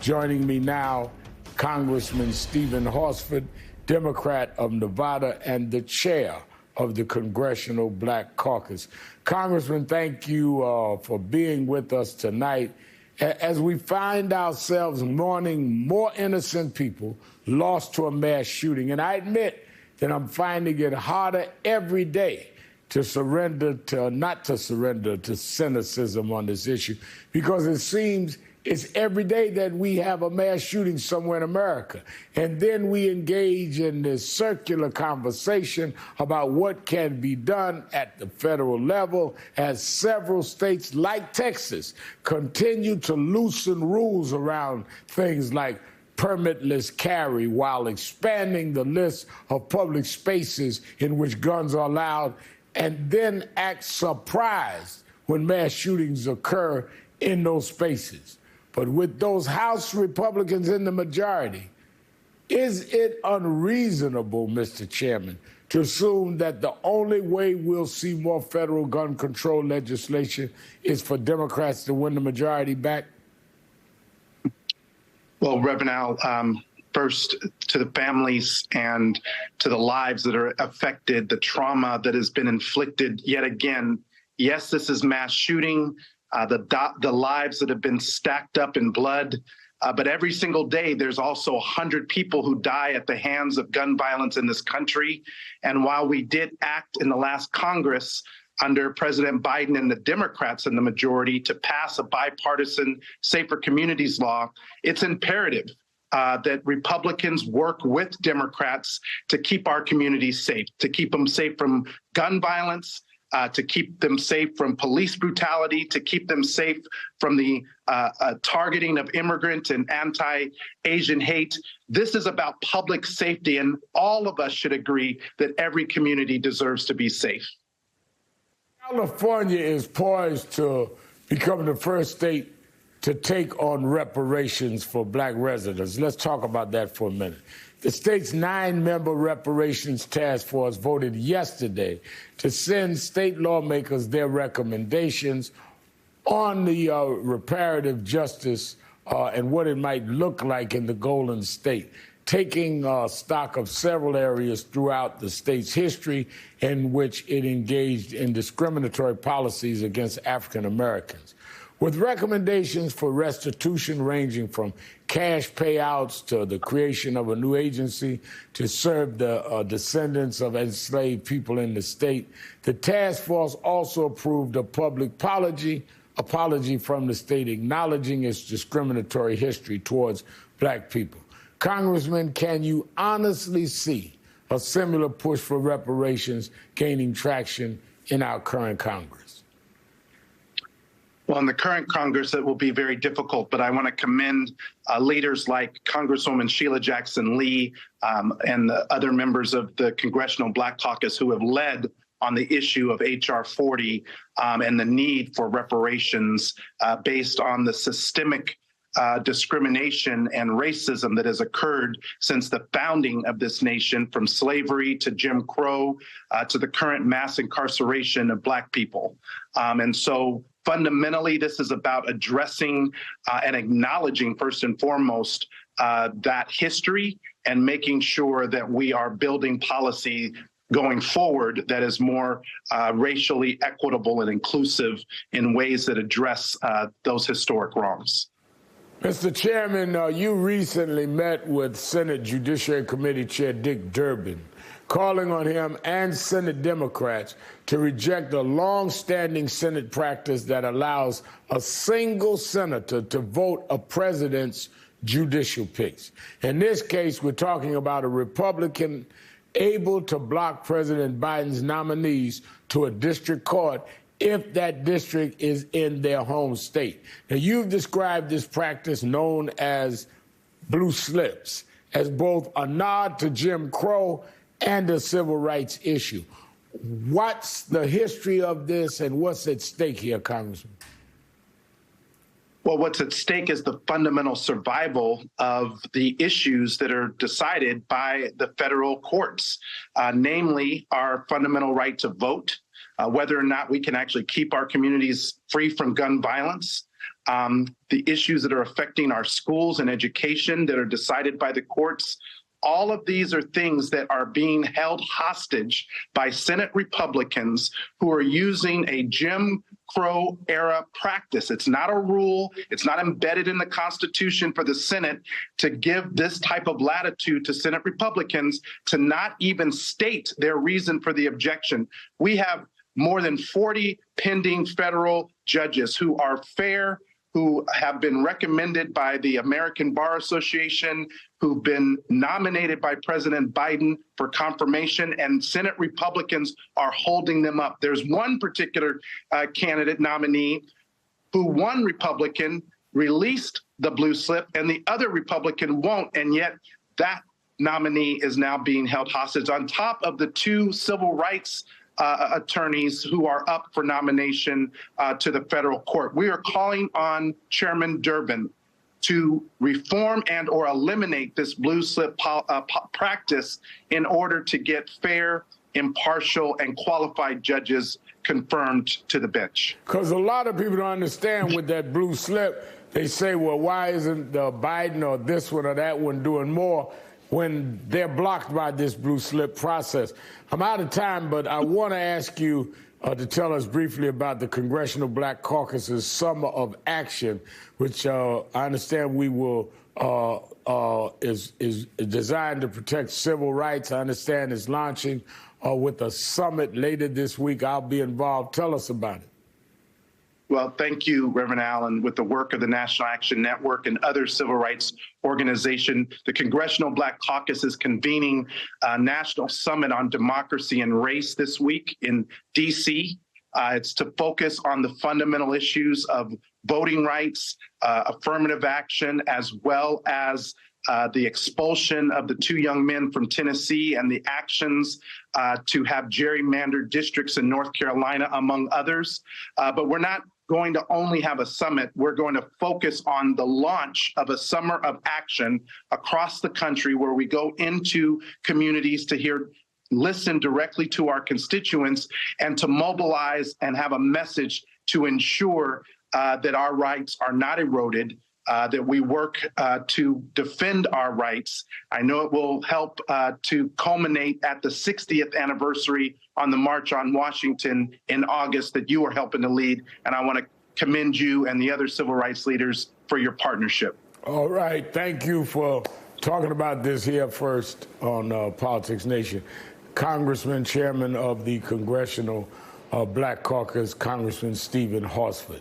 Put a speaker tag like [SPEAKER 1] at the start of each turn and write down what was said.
[SPEAKER 1] Joining me now, Congressman Stephen Horsford, Democrat of Nevada and the chair of the Congressional Black Caucus. Congressman, thank you for being with us tonight as we find ourselves mourning more innocent people lost to a mass shooting. And I admit that I'm finding it harder every day to not to surrender to cynicism on this issue, because it seems it's every day that we have a mass shooting somewhere in America. And then we engage in this circular conversation about what can be done at the federal level as several states like Texas continue to loosen rules around things like permitless carry while expanding the list of public spaces in which guns are allowed, and then act surprised when mass shootings occur in those spaces. But with those House Republicans in the majority, is it unreasonable, Mr. Chairman, to assume that the only way we'll see more federal gun control legislation is for Democrats to win the majority back?
[SPEAKER 2] Well, Reverend Al, first to the families and to the lives that are affected, the trauma that has been inflicted yet again. Yes, this is mass shooting. The lives that have been stacked up in blood. But every single day, there's also 100 people who die at the hands of gun violence in this country. And while we did act in the last Congress under President Biden and the Democrats in the majority to pass a bipartisan Safer Communities law, it's imperative that Republicans work with Democrats to keep our communities safe, to keep them safe from gun violence, to keep them safe from police brutality, to keep them safe from the targeting of immigrant and anti-Asian hate. This is about public safety, and all of us should agree that every community deserves to be safe.
[SPEAKER 1] California is poised to become the first state to take on reparations for Black residents. Let's talk about that for a minute. The state's 9-member reparations task force voted yesterday to send state lawmakers their recommendations on the reparative justice and what it might look like in the Golden State, taking stock of several areas throughout the state's history in which it engaged in discriminatory policies against African Americans, with recommendations for restitution ranging from cash payouts to the creation of a new agency to serve the descendants of enslaved people in the state. The task force also approved a public apology from the state acknowledging its discriminatory history towards Black people. Congressman, can you honestly see a similar push for reparations gaining traction in our current Congress?
[SPEAKER 2] Well, in the current Congress, it will be very difficult, but I want to commend leaders like Congresswoman Sheila Jackson Lee and the other members of the Congressional Black Caucus who have led on the issue of H.R. 40 and the need for reparations based on the systemic discrimination and racism that has occurred since the founding of this nation, from slavery to Jim Crow to the current mass incarceration of Black people. And so fundamentally, this is about addressing and acknowledging, first and foremost, that history and making sure that we are building policy going forward that is more racially equitable and inclusive in ways that address those historic wrongs.
[SPEAKER 1] Mr. Chairman, you recently met with Senate Judiciary Committee Chair Dick Durbin, calling on him and Senate Democrats to reject a long-standing Senate practice that allows a single senator to vote a president's judicial picks. In this case, we're talking about a Republican able to block President Biden's nominees to a district court if that district is in their home state. Now, you've described this practice known as blue slips as both a nod to Jim Crow and a civil rights issue. What's the history of this and what's at stake here, Congressman?
[SPEAKER 2] Well, what's at stake is the fundamental survival of the issues that are decided by the federal courts, namely our fundamental right to vote, whether or not we can actually keep our communities free from gun violence, the issues that are affecting our schools and education that are decided by the courts. All of these are things that are being held hostage by Senate Republicans who are using a Jim Crow era practice. It's not a rule. It's not embedded in the Constitution for the Senate to give this type of latitude to Senate Republicans to not even state their reason for the objection. We have more than 40 pending federal judges who are fair, who have been recommended by the American Bar Association, who've been nominated by President Biden for confirmation, and Senate Republicans are holding them up. There's one particular candidate nominee who, one Republican released the blue slip and the other Republican won't, and yet that nominee is now being held hostage on top of the two civil rights attorneys who are up for nomination to the federal court. We are calling on Chairman Durbin to reform and or eliminate this blue slip practice in order to get fair, impartial, and qualified judges confirmed to the bench.
[SPEAKER 1] Because a lot of people don't understand with that blue slip, they say, well, why isn't Biden or this one or that one doing more when they're blocked by this blue slip process? I'm out of time, but I want to ask you to tell us briefly about the Congressional Black Caucus's Summer of Action, which I understand we will is designed to protect civil rights. I understand it's launching with a summit later this week. I'll be involved. Tell us about it.
[SPEAKER 2] Well, thank you, Reverend Allen. With the work of the National Action Network and other civil rights organizations, the Congressional Black Caucus is convening a national summit on democracy and race this week in D.C. It's to focus on the fundamental issues of voting rights, affirmative action, as well as the expulsion of the two young men from Tennessee and the actions to have gerrymandered districts in North Carolina, among others. But we're not going to only have a summit. We're going to focus on the launch of a summer of action across the country where we go into communities to listen directly to our constituents and to mobilize and have a message to ensure that our rights are not eroded, that we work to defend our rights. I know it will help to culminate at the 60th anniversary on the March on Washington in August that you are helping to lead. And I want to commend you and the other civil rights leaders for your partnership.
[SPEAKER 1] All right. Thank you for talking about this here first on Politics Nation. Congressman, Chairman of the Congressional Black Caucus, Congressman Stephen Horsford.